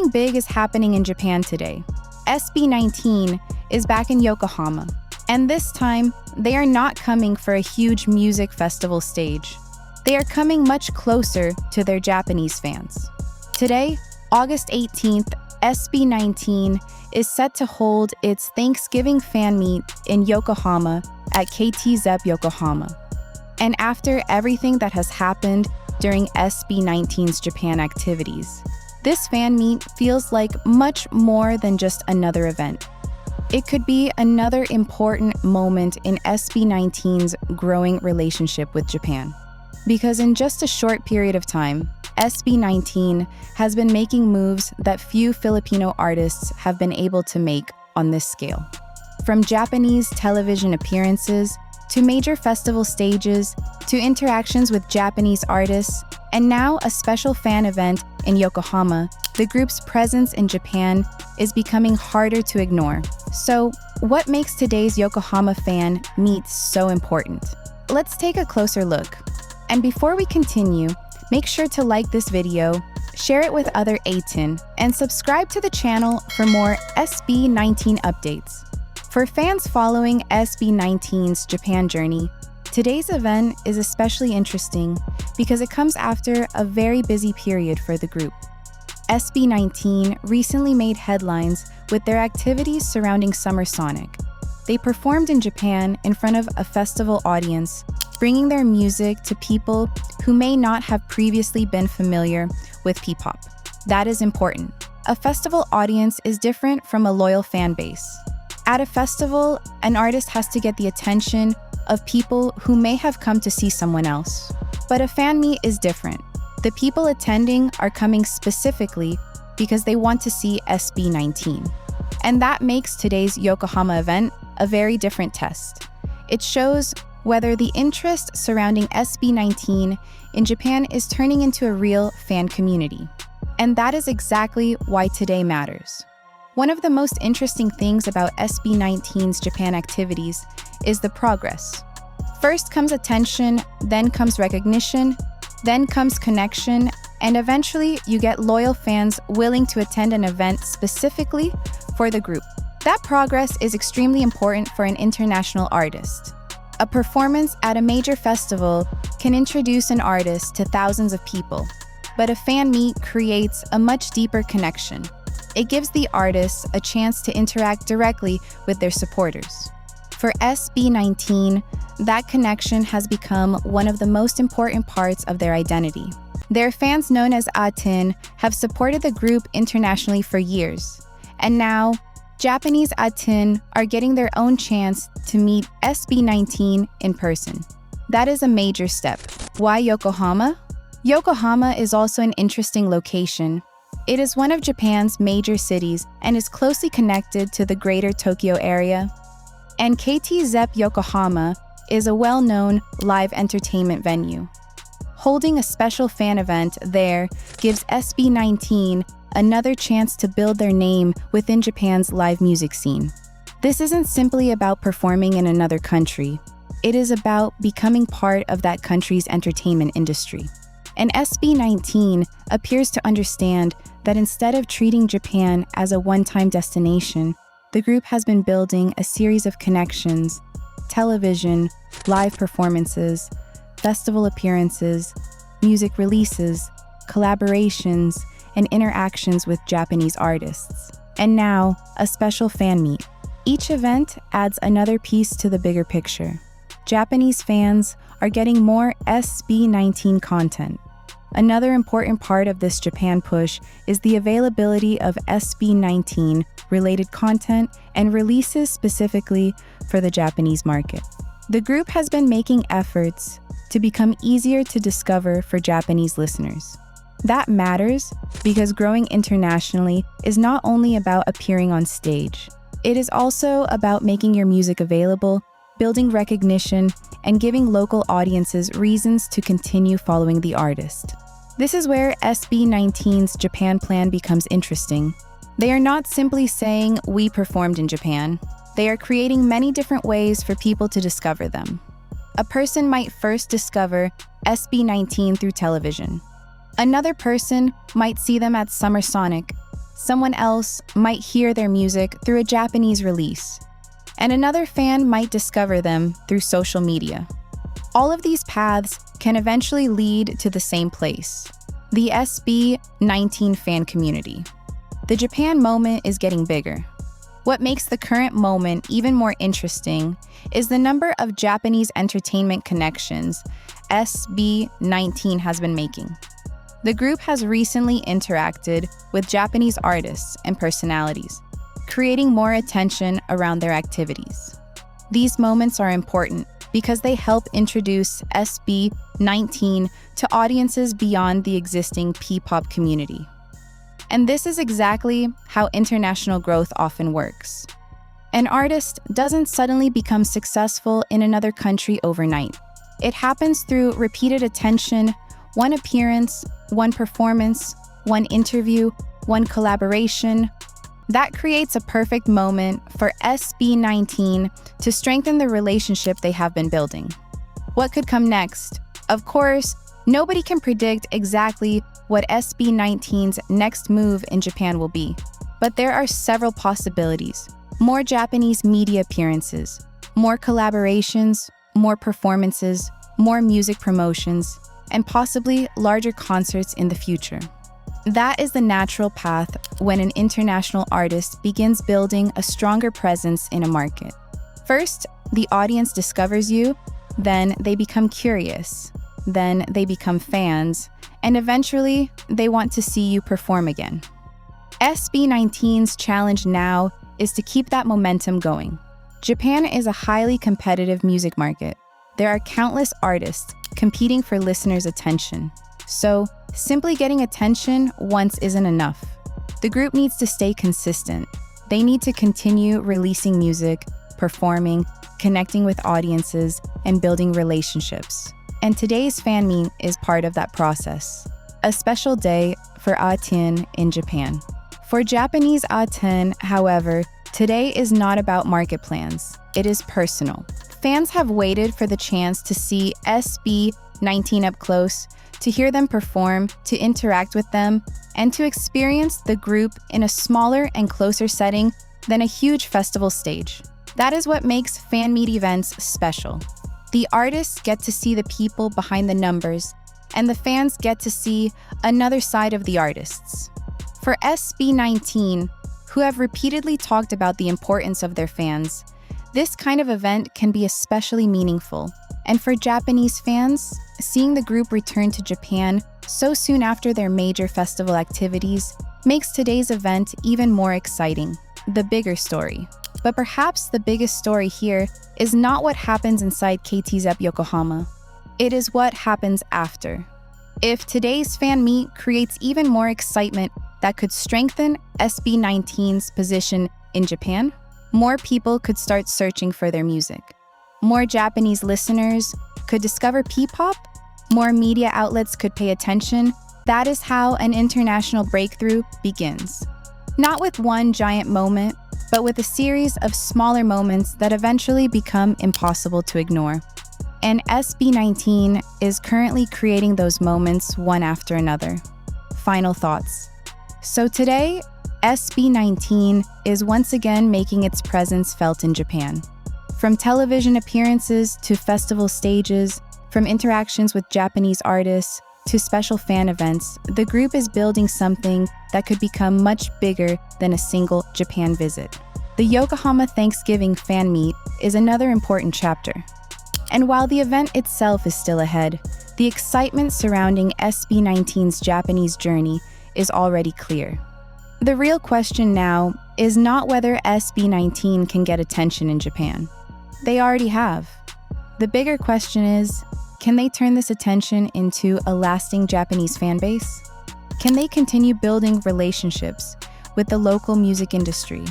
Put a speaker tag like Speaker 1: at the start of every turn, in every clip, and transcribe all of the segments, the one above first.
Speaker 1: Something big is happening in Japan today. SB19 is back in Yokohama, and this time, they are not coming for a huge music festival stage. They are coming much closer to their Japanese fans. Today, August 18th, SB19 is set to hold its Thanksgiving fan meet in Yokohama at KT Yokohama. And after everything that has happened during SB19's Japan activities, this fan meet feels like much more than just another event. It could be another important moment in SB19's growing relationship with Japan. Because in just a short period of time, SB19 has been making moves that few Filipino artists have been able to make on this scale. From Japanese television appearances, to major festival stages, to interactions with Japanese artists, and now a special fan event in Yokohama, the group's presence in Japan is becoming harder to ignore. So, what makes today's Yokohama fan meet so important? Let's take a closer look. And before we continue, make sure to like this video, share it with other A10, and subscribe to the channel for more SB19 updates. For fans following SB19's Japan journey, today's event is especially interesting because it comes after a very busy period for the group. SB19 recently made headlines with their activities surrounding Summer Sonic. They performed in Japan in front of a festival audience, bringing their music to people who may not have previously been familiar with Ppop. That is important. A festival audience is different from a loyal fan base. At a festival, an artist has to get the attention of people who may have come to see someone else. But a fan meet is different. The people attending are coming specifically because they want to see SB19. And that makes today's Yokohama event a very different test. It shows whether the interest surrounding SB19 in Japan is turning into a real fan community. And that is exactly why today matters. One of the most interesting things about SB19's Japan activities is the progress. First comes attention, then comes recognition, then comes connection, and eventually you get loyal fans willing to attend an event specifically for the group. That progress is extremely important for an international artist. A performance at a major festival can introduce an artist to thousands of people, but a fan meet creates a much deeper connection. It gives the artists a chance to interact directly with their supporters. For SB19, that connection has become one of the most important parts of their identity. Their fans, known as A10, have supported the group internationally for years, and now Japanese A10 are getting their own chance to meet SB19 in person. That is a major step. Why Yokohama? Yokohama is also an interesting location. It is one of Japan's major cities and is closely connected to the greater Tokyo area. And KT Yokohama is a well-known live entertainment venue. Holding a special fan event there gives SB19 another chance to build their name within Japan's live music scene. This isn't simply about performing in another country. It is about becoming part of that country's entertainment industry. And SB19 appears to understand that instead of treating Japan as a one-time destination, the group has been building a series of connections, television, live performances, festival appearances, music releases, collaborations, and interactions with Japanese artists. And now, a special fan meet. Each event adds another piece to the bigger picture. Japanese fans are getting more SB19 content. Another important part of this Japan push is the availability of SB19 related content and releases specifically for the Japanese market. The group has been making efforts to become easier to discover for Japanese listeners. That matters because growing internationally is not only about appearing on stage. It is also about making your music available, building recognition, and giving local audiences reasons to continue following the artist. This is where SB19's Japan plan becomes interesting. They are not simply saying, "We performed in Japan." They are creating many different ways for people to discover them. A person might first discover SB19 through television. Another person might see them at Summer Sonic. Someone else might hear their music through a Japanese release, and another fan might discover them through social media. All of these paths can eventually lead to the same place, the SB19 fan community. The Japan moment is getting bigger. What makes the current moment even more interesting is the number of Japanese entertainment connections SB19 has been making. The group has recently interacted with Japanese artists and personalities, creating more attention around their activities. These moments are important because they help introduce SB19 to audiences beyond the existing Ppop community. And this is exactly how international growth often works. An artist doesn't suddenly become successful in another country overnight. It happens through repeated attention, one appearance, one performance, one interview, one collaboration. That creates a perfect moment for SB19 to strengthen the relationship they have been building. What could come next? Of course, nobody can predict exactly what SB19's next move in Japan will be, but there are several possibilities. More Japanese media appearances, more collaborations, more performances, more music promotions, and possibly larger concerts in the future. That is the natural path when an international artist begins building a stronger presence in a market. First, the audience discovers you, then they become curious, then they become fans, and eventually they want to see you perform again. SB19's challenge now is to keep that momentum going. Japan is a highly competitive music market. There are countless artists competing for listeners' attention. So, simply getting attention once isn't enough. The group needs to stay consistent. They need to continue releasing music, performing, connecting with audiences, and building relationships. And today's Fanmeet is part of that process. A special day for A10 in Japan. For Japanese A10, however, today is not about market plans. It is personal. Fans have waited for the chance to see SB19 up close, to hear them perform, to interact with them, and to experience the group in a smaller and closer setting than a huge festival stage. That is what makes Fanmeet events special. The artists get to see the people behind the numbers, and the fans get to see another side of the artists. For SB19, who have repeatedly talked about the importance of their fans, this kind of event can be especially meaningful. And for Japanese fans, seeing the group return to Japan so soon after their major festival activities makes today's event even more exciting. The bigger story. But perhaps the biggest story here is not what happens inside KT's Yokohama. It is what happens after. If today's Fanmeet creates even more excitement that could strengthen SB19's position in Japan, more people could start searching for their music. More Japanese listeners could discover Ppop. More media outlets could pay attention. That is how an international breakthrough begins. Not with one giant moment, but with a series of smaller moments that eventually become impossible to ignore. And SB19 is currently creating those moments one after another. Final thoughts. So today, SB19 is once again making its presence felt in Japan. From television appearances to festival stages, from interactions with Japanese artists to special fan events, the group is building something that could become much bigger than a single Japan visit. The Yokohama Thanksgiving Fanmeet is another important chapter. And while the event itself is still ahead, the excitement surrounding SB19's Japanese journey is already clear. The real question now is not whether SB19 can get attention in Japan. They already have. The bigger question is, can they turn this attention into a lasting Japanese fan base? Can they continue building relationships with the local music industry?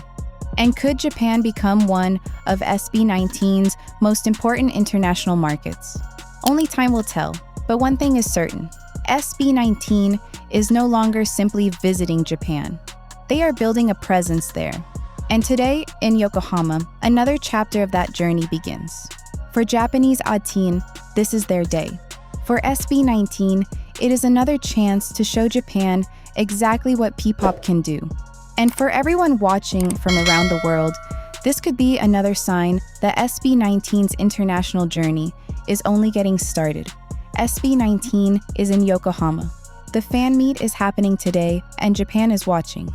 Speaker 1: And could Japan become one of SB19's most important international markets? Only time will tell, but one thing is certain. SB19 is no longer simply visiting Japan. They are building a presence there. And today, in Yokohama, another chapter of that journey begins. For Japanese A10, this is their day. For SB19, it is another chance to show Japan exactly what Ppop can do. And for everyone watching from around the world, this could be another sign that SB19's international journey is only getting started. SB19 is in Yokohama. The fan meet is happening today, and Japan is watching.